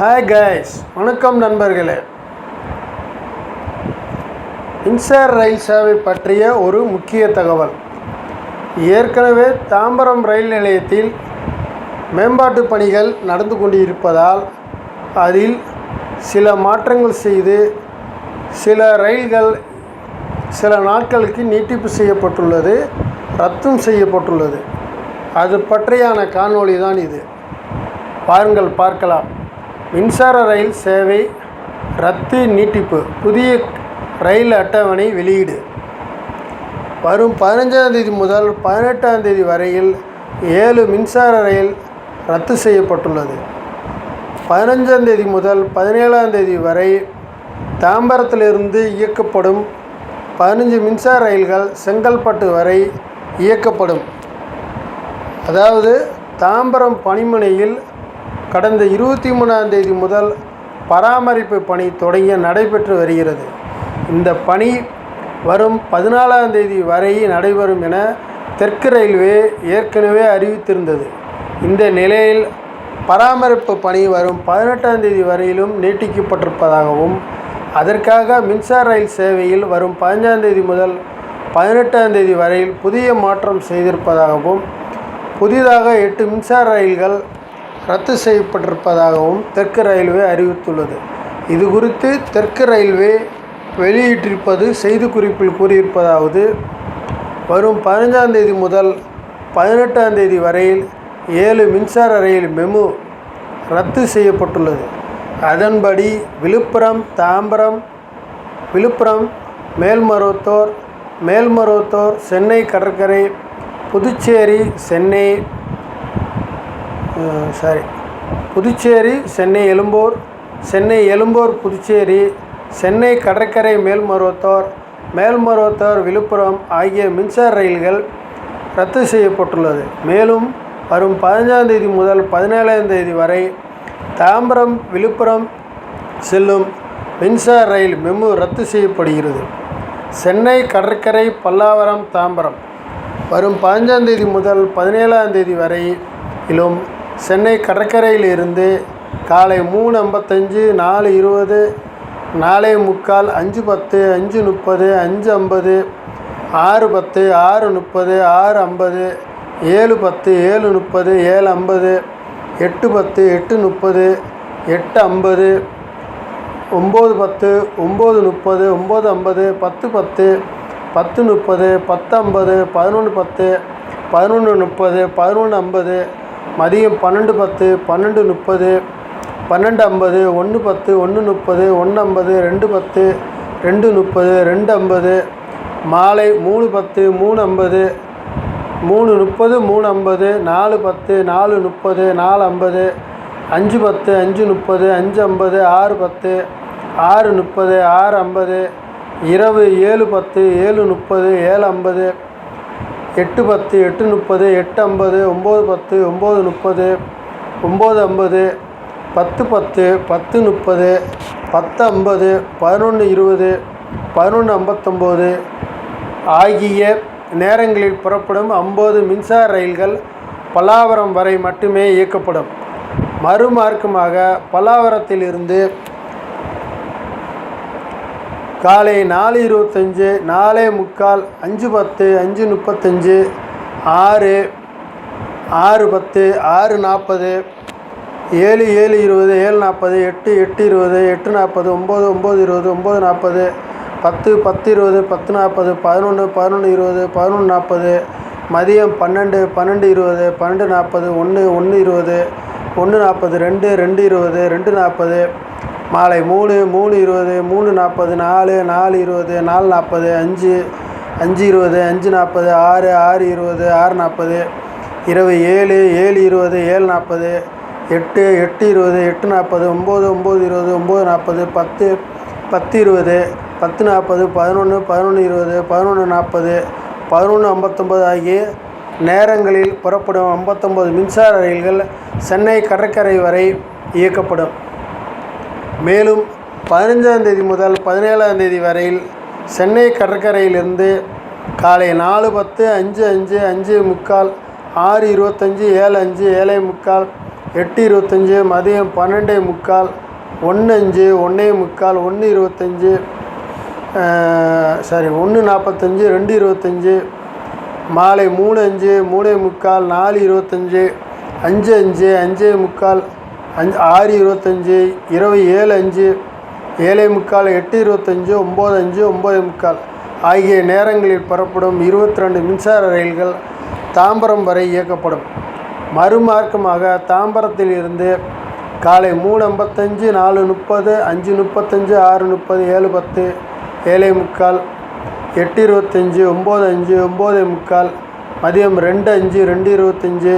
Hi guys, வணக்கம் நண்பர்களே. மின்சார ரயில் சேவை பற்றிய ஒரு முக்கிய தகவல். ஏற்கனவே தாம்பரம் ரயில் நிலையத்தில் மேம்பாட்டு பணிகள் நடந்து கொண்டிருப்பதால் அதில் சில மாற்றங்கள் செய்து சில ரயில்கள் சில நாட்களுக்கு நீட்டிப்பு செய்யப்பட்டுள்ளது, ரத்தும் செய்யப்பட்டுள்ளது. அது பற்றியான காணொளி தான் இது. பாருங்கள், பார்க்கலாம். மின்சார ரயில் சேவை ரத்து, நீட்டிப்பு, புதிய ரயில் அட்டவணை வெளியீடு. வரும் 15ஆம் தேதி முதல் 18ஆம் தேதி வரையில் 7 மின்சார ரயில் ரத்து செய்யப்பட்டுள்ளது. 15ஆம் தேதி முதல் 17ஆம் தேதி வரை தாம்பரத்திலிருந்து இயக்கப்படும் 15 மின்சார ரயில்கள் செங்கல்பட்டு வரை இயக்கப்படும். அதாவது தாம்பரம் பணிமனையில் கடந்த 23ஆம் தேதி முதல் பராமரிப்பு பணி தொடங்கி நடைபெற்று வருகிறது. இந்த பணி வரும் 14ஆம் தேதி வரை நடைபெறும் என தெற்கு ரயில்வே ஏற்கனவே அறிவித்திருந்தது. இந்த நிலையில் பராமரிப்பு பணி வரும் 18ஆம் தேதி வரையிலும் நீட்டிக்கப்பட்டிருப்பதாகவும், அதற்காக மின்சார ரயில் சேவையில் வரும் 15ஆம் தேதி முதல் 18ஆம் தேதி வரையில் புதிய மாற்றம் செய்திருப்பதாகவும், புதிதாக 8 மின்சார ரயில்கள் ரத்து செய்யப்பட்டிருப்பதாகவும் தெற்கு ரயில்வே அறிவித்துள்ளது. இது குறித்து தெற்கு ரயில்வே வெளியிட்டிருப்பது செய்திக்குறிப்பில் கூறியிருப்பதாவது: வரும் 15ஆம் தேதி முதல் 18ஆம் தேதி வரையில் 7 மின்சார ரயில் மெமு ரத்து செய்யப்பட்டுள்ளது. அதன்படி விழுப்புரம், தாம்பரம், விழுப்புரம், மேல்மருவத்தூர், சென்னை கடற்கரை, புதுச்சேரி, சென்னை எழும்பூர், புதுச்சேரி, சென்னை கடற்கரை, மேல்மருவத்தூர், விழுப்புரம் ஆகிய மின்சார ரயில்கள் ரத்து செய்யப்பட்டுள்ளது. மேலும் வரும் 15ஆம் தேதி முதல் 17ஆம் தேதி வரை தாம்பரம், விழுப்புரம் செல்லும் மின்சார ரயில் மெமு ரத்து செய்யப்படுகிறது. சென்னை கடற்கரை, பல்லாவரம், தாம்பரம் வரும் 15ஆம் தேதி முதல் 17ஆம் தேதி வரையிலும் சென்னை கடற்கரையில் இருந்து காலை 3:55, 4:20, 4:45, 5:10, 5:30, 5:50, 6:10, 6:30, 6:50, 7:10, 7:30, 7:50, 8:10, 8:30, 8:50, 9:10, 9:30, 9:50, 10:10, 10:30, 10:50, 11:10, 11:30, 11:50, மதியம் 12:10, 12:30, 12:50, 1:10, 1:30, 1:50, 2:10, 2:30, 2:50, மாலை 3:10, 3:50, 3:30, 3:50, 4:10, 4:30, 4:50, 5:10, 5:30, 5:50, 6:10, 6:30, 6:50, இரவு 7:10, 7:30, 7:50, 8:10, 8:30, 8:50, 9:10, 9:30, 9:50, 10:10, 10:30, 10:50, 11:20, 11:59 ஆகிய நேரங்களில் புறப்படும் 50 மின்சார ரயில்கள் பல்லாவரம் வரை மட்டுமே இயக்கப்படும். மறுமார்க்கமாக பல்லாவரத்திலிருந்து காலை 4:25, 4:45, 5:10, 5:35, 6, 6:10, 6:40, 7, 7:20, 7:40, 8, 8:20, 8:40, 9, 9:20, 9:40, 10, 10:20, 10:40, 11, 11:20, 11:40, மதியம் 12, 12:20, 12:40, 1, 1:20, 1:40, 2, 2:20, 2:40, மாலை 3, 3:20, 3:40, 4, 4:20, 4:40, 5, 5:20, 5:40, 6, 6:20, 6:40, இரவு 7, 7:20, 7:40, 8, 8:20, 8:40, 9, 9:20, 9:40, 10, 10:20, 10:40, 11, 11:20, 11:40, 11:59 ஆகிய நேரங்களில் புறப்படும் 59 மின்சார ரயில்கள் சென்னை கடற்கரை வரை இயக்கப்படும். மேலும் 15ஆம் தேதி முதல் 17ஆம் தேதி வரையில் சென்னை கடற்கரையிலிருந்து காலை 4:10, 5:05, 5:45, 6:25, 7:05, 7:45, 8:25, மதியம் 12:45, 1:05, 1:45, 1:25, 1:45, 2:25, மாலை 3:05, 3:45, 4:25, 5:05, 5:45, 6:25, இரவு 7:05, 7:45, 8:25, 9:05, 9:45 ஆகிய நேரங்களில் புறப்படும் 22 மின்சார ரயில்கள் தாம்பரம் வரை இயக்கப்படும். மறுமார்க்கமாக தாம்பரத்தில் இருந்து காலை 3:55, 4:30, 5:35, 6:30, 7:10, 7:45, 8:25, 9:05, 9:45, மதியம் 2:05, 2:25,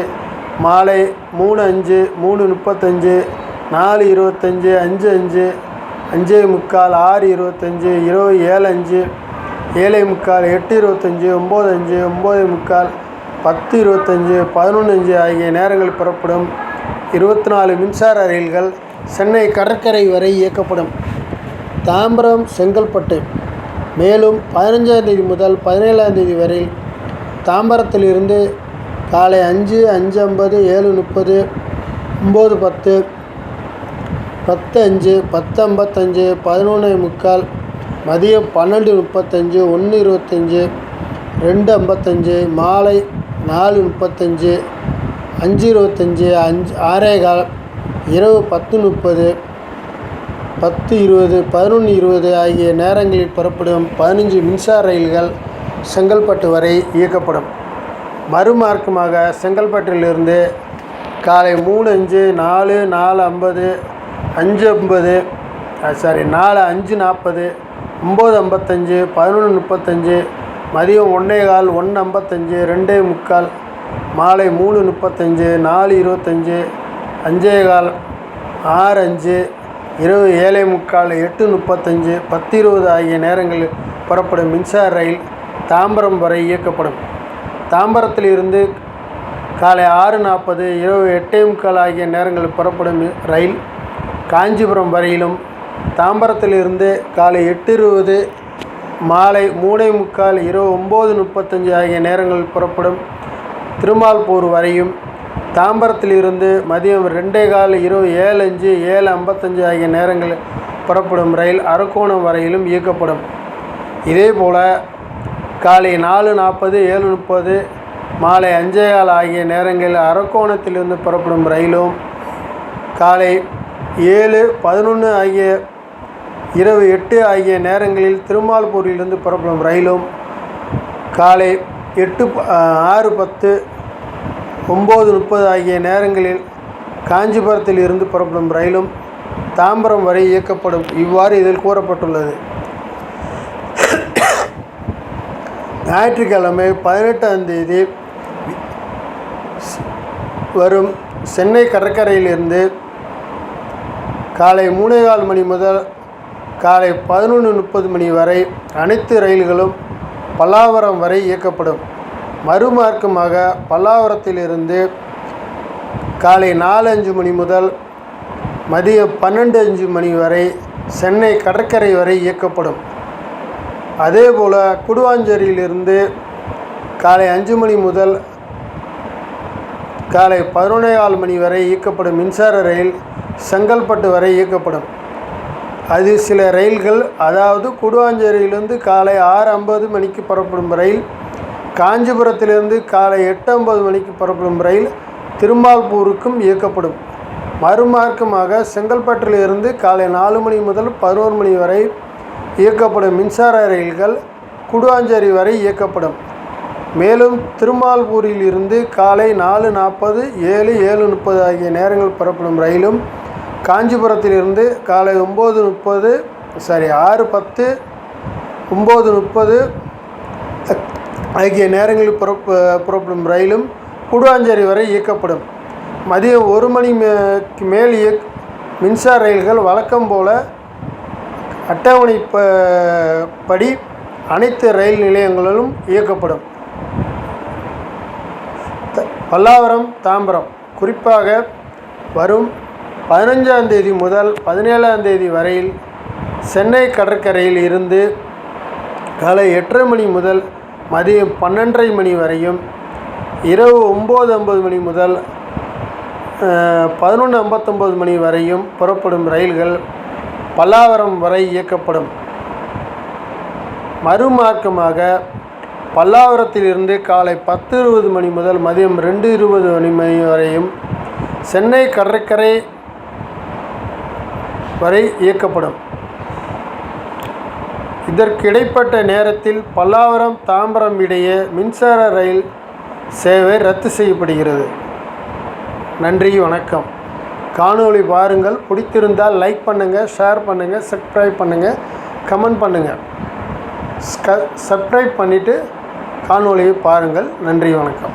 மாலை 3:05, 3:35, 4:25, 5:05, 5:45, 6:25, இரவு 7:05, 7:45, 8:25, 9:05, 9:45, 10:25, 11:05 ஆகிய நேரங்களில் புறப்படும் 24 மின்சார ரயில்கள் சென்னை கடற்கரை வரை இயக்கப்படும். தாம்பரம் செங்கல்பட்டு மேலும் 15ஆம் தேதி முதல் 17ஆம் தேதி வரை தாம்பரத்திலிருந்து காலை 5, 5:50, 7:30, 9:10, 10:05, 10:55, 11:45, மதியம் 12:35, 1:25, 2:55, மாலை 4:35, 5:25, 6:15, இரவு 10:30, 10:20, 11:20 ஆகிய நேரங்களில் புறப்படும் 15 மின்சார ரயில்கள் செங்கல்பட்டு வரை இயக்கப்படும். மறுமார்க்கமாக செங்கல்பட்டிலிருந்து காலை 3:05, 4, 4:50, 5:50, 4:40, 9:55, 11:35, மதியம் 1:15, 1:55, 2:45, மாலை 3:35, 4:25, 5:15, 6:05, இரவு 7:45, 8:35, 10:20 ஆகிய நேரங்களில் புறப்படும் மின்சார ரயில் தாம்பரம் வரை இயக்கப்படும். தாம்பரத்தில் இருந்து காலை 6:40, இரவு 8:45 ஆகிய நேரங்களில் புறப்படும் ரயில் காஞ்சிபுரம் வரையிலும், தாம்பரத்திலிருந்து காலை 8:20, மாலை 3:45, இரவு 9:35 ஆகிய நேரங்களில் புறப்படும் திருமால்பூர் வரையும், தாம்பரத்திலிருந்து மதியம் 2:15, இரவு 7:05, 7:55 ஆகிய நேரங்களில் புறப்படும் ரயில் அரக்கோணம் வரையிலும் இயக்கப்படும். இதேபோல காலை 4:40, 7:30, மாலை 5:15 ஆகிய நேரங்களில் அரக்கோணத்திலிருந்து புறப்படும் ரயிலும், காலை 7, 11 ஆகிய இரவு 8 ஆகிய நேரங்களில் திருமால்பூரிலிருந்து புறப்படும் ரயிலும், காலை 6, 10, 9:30 ஆகிய நேரங்களில் காஞ்சிபுரத்தில் இருந்து புறப்படும் ரயிலும் தாம்பரம் வரை இயக்கப்படும். இவ்வாறு இதில் கூறப்பட்டுள்ளது. ஞாயிற்றுக்கிழமை 18ஆம் தேதி வரும் சென்னை கடற்கரையிலிருந்து காலை 3:15 மணி முதல் காலை 11:30 மணி வரை அனைத்து ரயில்களும் பல்லாவரம் வரை இயக்கப்படும். மறுமார்க்கமாக பல்லாவரத்திலிருந்து காலை 4:05 மணி முதல் மதியம் 12:05 மணி வரை சென்னை கடற்கரை வரை இயக்கப்படும். அதேபோல் குடுவாஞ்சேரியிலிருந்து காலை 5 மணி முதல் காலை 11:15 மணி வரை இயக்கப்படும் மின்சார ரயில் செங்கல்பட்டு வரை இயக்கப்படும். அது சில ரயில்கள், அதாவது குடுவாஞ்சேரியிலிருந்து காலை 6:50 மணிக்கு புறப்படும் ரயில், காஞ்சிபுரத்திலிருந்து காலை 8:50 மணிக்கு புறப்படும் ரயில் திருமால்பூருக்கும் இயக்கப்படும். மறுமார்க்கமாக செங்கல்பட்டிலிருந்து காலை 4 மணி முதல் 11 மணி வரை இயக்கப்படும் மின்சார ரயில்கள் குடுவாஞ்சேரி வரை இயக்கப்படும். மேலும் திருமால்பூரில் இருந்து காலை 4:40, 7, 7:30 ஆகிய நேரங்கள் புறப்படும் ரயிலும், காஞ்சிபுரத்திலிருந்து காலை 6:10, 9:30 ஆகிய நேரங்களில் புறப்படும் ரயிலும் குடுவாஞ்சேரி வரை இயக்கப்படும். மதியம் 1 மணிக்கு மேல் மின்சார ரயில்கள் வழக்கம் போல அட்டவணைப்படி அனைத்து ரயில் நிலையங்களிலும் இயக்கப்படும். பல்லாவரம் தாம்பரம் குறிப்பாக வரும் 15ஆம் தேதி முதல் 17ஆம் தேதி வரையில் சென்னை கடற்கரையில் இருந்து காலை 8:30 மணி முதல் மதியம் 12:30 மணி வரையும், இரவு 9:50 மணி முதல் 11:59 மணி வரையும் புறப்படும் ரயில்கள் பல்லாவரம் வரை இயக்கப்படும். மறுமார்க்கமாக பல்லாவரத்திலிருந்து காலை 10:20 மணி முதல் மதியம் 2:20 மணி வரையும் சென்னை கடற்கரை வரை இயக்கப்படும். இதற்கு இடைப்பட்ட நேரத்தில் பல்லாவரம் தாம்பரம் இடையே மின்சார ரயில் சேவை ரத்து செய்யப்படுகிறது. நன்றி, வணக்கம். காணொளி பாருங்கள். பிடித்திருந்தால் லைக் பண்ணுங்கள், ஷேர் பண்ணுங்கள், சப்ஸ்கிரைப் பண்ணுங்கள், கமெண்ட் பண்ணுங்கள். சப்ஸ்கிரைப் பண்ணிவிட்டு காணொளியை பாருங்கள். நன்றி, வணக்கம்.